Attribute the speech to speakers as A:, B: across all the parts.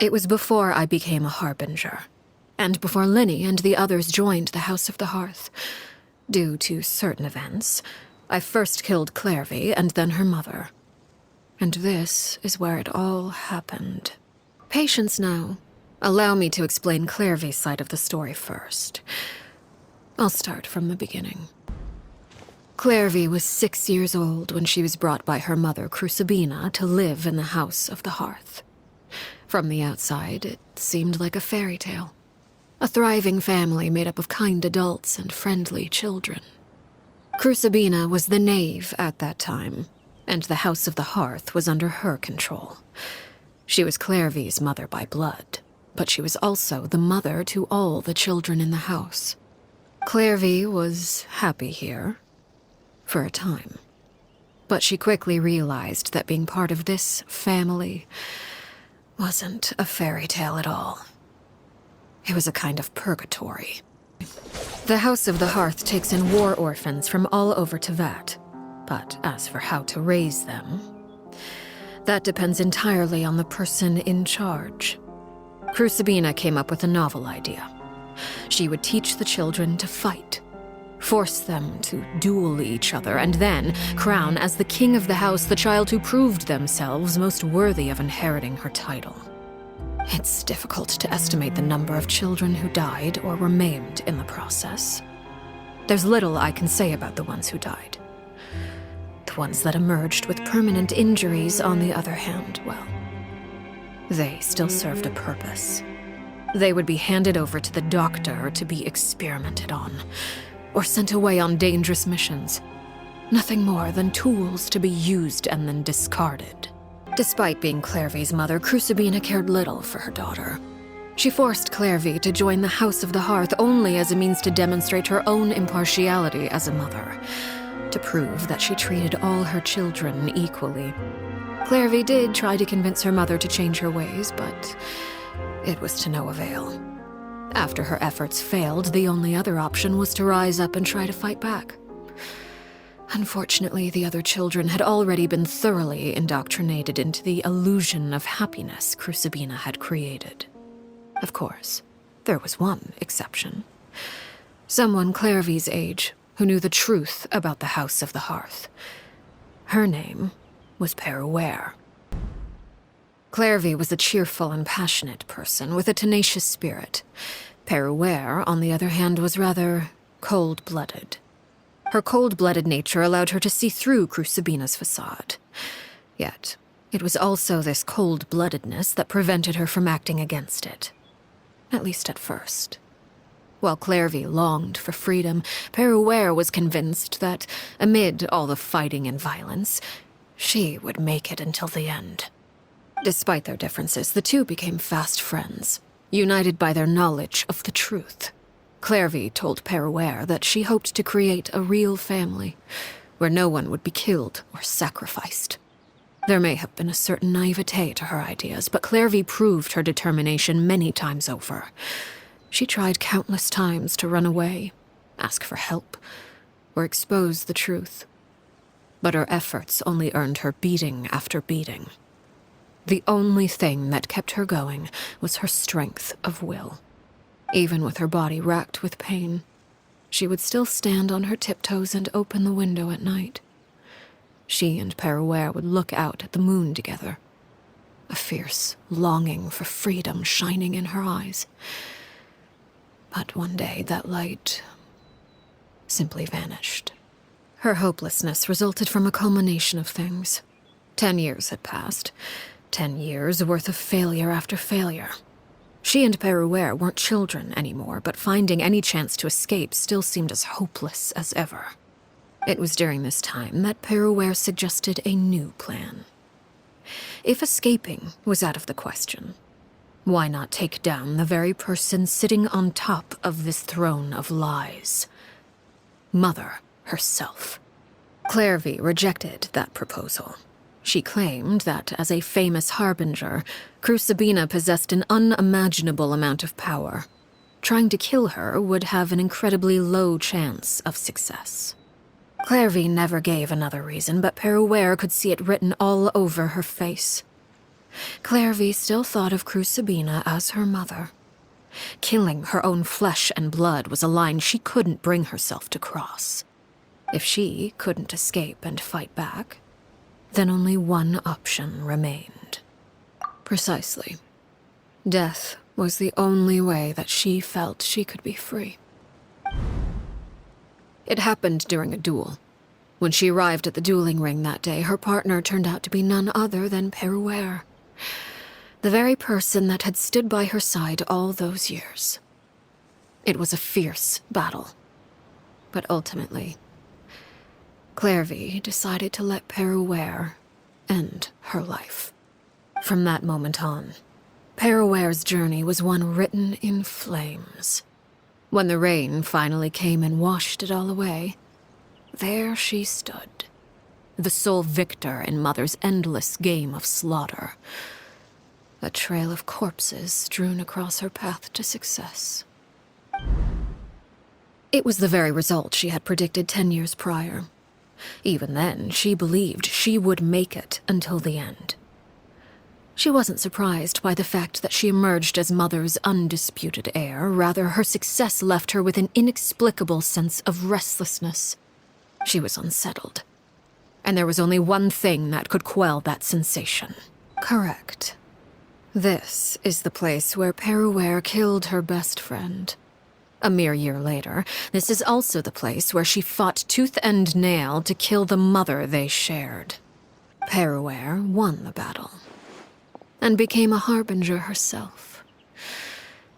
A: It was before I became a Harbinger, and before Linny and the others joined the House of the Hearth. Due to certain events, I first killed Clervie and then her mother. And this is where it all happened. Patience now. Allow me to explain Clervie's side of the story first. I'll start from the beginning. Clervie was 6 years old when she was brought by her mother, Crucibina, to live in the House of the Hearth. From the outside, it seemed like a fairy tale. A thriving family made up of kind adults and friendly children. Crucibina was the knave at that time, and the House of the Hearth was under her control. She was Clervie's mother by blood, but she was also the mother to all the children in the house. Clervie was happy here, for a time. But she quickly realized that being part of this family wasn't a fairy tale at all. It was a kind of purgatory. The House of the Hearth takes in war orphans from all over Tevat, but as for how to raise them, that depends entirely on the person in charge. Crucibina came up with a novel idea. She would teach the children to fight, force them to duel each other, and then crown as the king of the house the child who proved themselves most worthy of inheriting her title. It's difficult to estimate the number of children who died or were maimed in the process. There's little I can say about the ones who died. The ones that emerged with permanent injuries, on the other hand, well, they still served a purpose. They would be handed over to the doctor to be experimented on, or sent away on dangerous missions. Nothing more than tools to be used and then discarded. Despite being Clervie's mother, Crucibina cared little for her daughter. She forced Clervie to join the House of the Hearth only as a means to demonstrate her own impartiality as a mother, to prove that she treated all her children equally. Clervie did try to convince her mother to change her ways, but it was to no avail. After her efforts failed, the only other option was to rise up and try to fight back. Unfortunately, the other children had already been thoroughly indoctrinated into the illusion of happiness Crucibina had created. Of course, there was one exception. Someone Clervie's age who knew the truth about the House of the Hearth. Her name was Peruere. Clervie was a cheerful and passionate person with a tenacious spirit. Peruere, on the other hand, was rather cold-blooded. Her cold-blooded nature allowed her to see through Crucibina's facade. Yet, it was also this cold-bloodedness that prevented her from acting against it. At least at first. While Clervie longed for freedom, Peruere was convinced that, amid all the fighting and violence, she would make it until the end. Despite their differences, the two became fast friends, united by their knowledge of the truth. Clervie told Peruere that she hoped to create a real family, where no one would be killed or sacrificed. There may have been a certain naivete to her ideas, but Clervie proved her determination many times over. She tried countless times to run away, ask for help, or expose the truth. But her efforts only earned her beating after beating. The only thing that kept her going was her strength of will. Even with her body racked with pain, she would still stand on her tiptoes and open the window at night. She and Peruere would look out at the moon together, a fierce longing for freedom shining in her eyes. But one day that light simply vanished. Her hopelessness resulted from a culmination of things. 10 years had passed. 10 years worth of failure after failure. She and Peruere weren't children anymore, but finding any chance to escape still seemed as hopeless as ever. It was during this time that Peruere suggested a new plan. If escaping was out of the question, why not take down the very person sitting on top of this throne of lies? Mother herself. Clervie rejected that proposal. She claimed that, as a famous Harbinger, Crucibina possessed an unimaginable amount of power. Trying to kill her would have an incredibly low chance of success. Clervie never gave another reason, but Peruere could see it written all over her face. Clervie still thought of Crucibina as her mother. Killing her own flesh and blood was a line she couldn't bring herself to cross. If she couldn't escape and fight back, then only one option remained. Precisely. Death was the only way that she felt she could be free. It happened during a duel. When she arrived at the dueling ring that day, her partner turned out to be none other than Peruere, the very person that had stood by her side all those years. It was a fierce battle. But ultimately, Clervie decided to let Peruere end her life. From that moment on, Peruere's journey was one written in flames. When the rain finally came and washed it all away, there she stood, the sole victor in Mother's endless game of slaughter. A trail of corpses strewn across her path to success. It was the very result she had predicted 10 years prior. Even then, she believed she would make it until the end. She wasn't surprised by the fact that she emerged as Mother's undisputed heir. Rather, her success left her with an inexplicable sense of restlessness. She was unsettled. And there was only one thing that could quell that sensation. Correct. This is the place where Peruere killed her best friend. A mere year later, this is also the place where she fought tooth and nail to kill the mother they shared. Peruere won the battle, and became a Harbinger herself.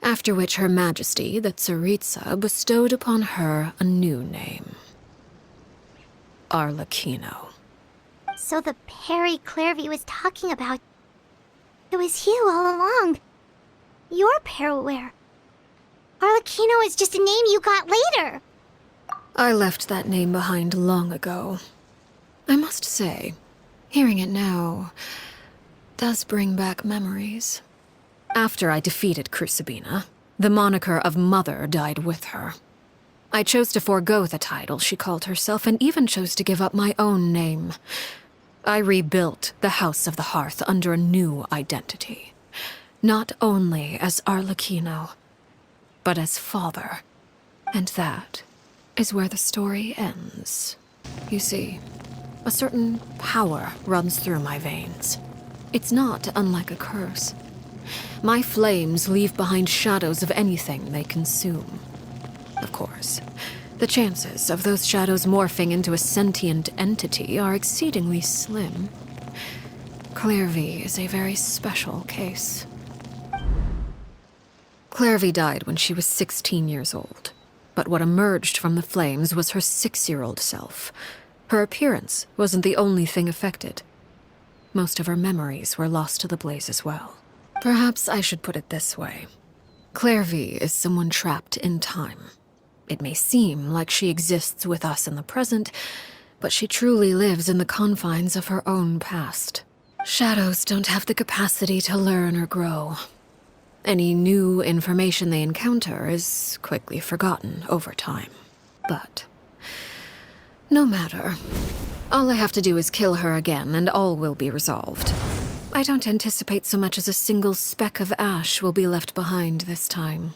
A: After which Her Majesty, the Tsaritsa, bestowed upon her a new name. Arlecchino.
B: So the Perry Clervie was talking about... It was you all along. You're Peruere. Arlecchino is just a name you got later.
A: I left that name behind long ago. I must say, hearing it now does bring back memories. After I defeated Crucibina, the moniker of Mother died with her. I chose to forego the title she called herself, and even chose to give up my own name. I rebuilt the House of the Hearth under a new identity. Not only as Arlecchino, but as father. And that is where the story ends. You see, a certain power runs through my veins. It's not unlike a curse. My flames leave behind shadows of anything they consume. Of course, the chances of those shadows morphing into a sentient entity are exceedingly slim. Clervie is a very special case. Clervie died when she was 16 years old, but what emerged from the flames was her 6-year-old self. Her appearance wasn't the only thing affected. Most of her memories were lost to the blaze as well. Perhaps I should put it this way. Clervie is someone trapped in time. It may seem like she exists with us in the present, but she truly lives in the confines of her own past. Shadows don't have the capacity to learn or grow. Any new information they encounter is quickly forgotten over time. But no matter. All I have to do is kill her again, and all will be resolved. I don't anticipate so much as a single speck of ash will be left behind this time.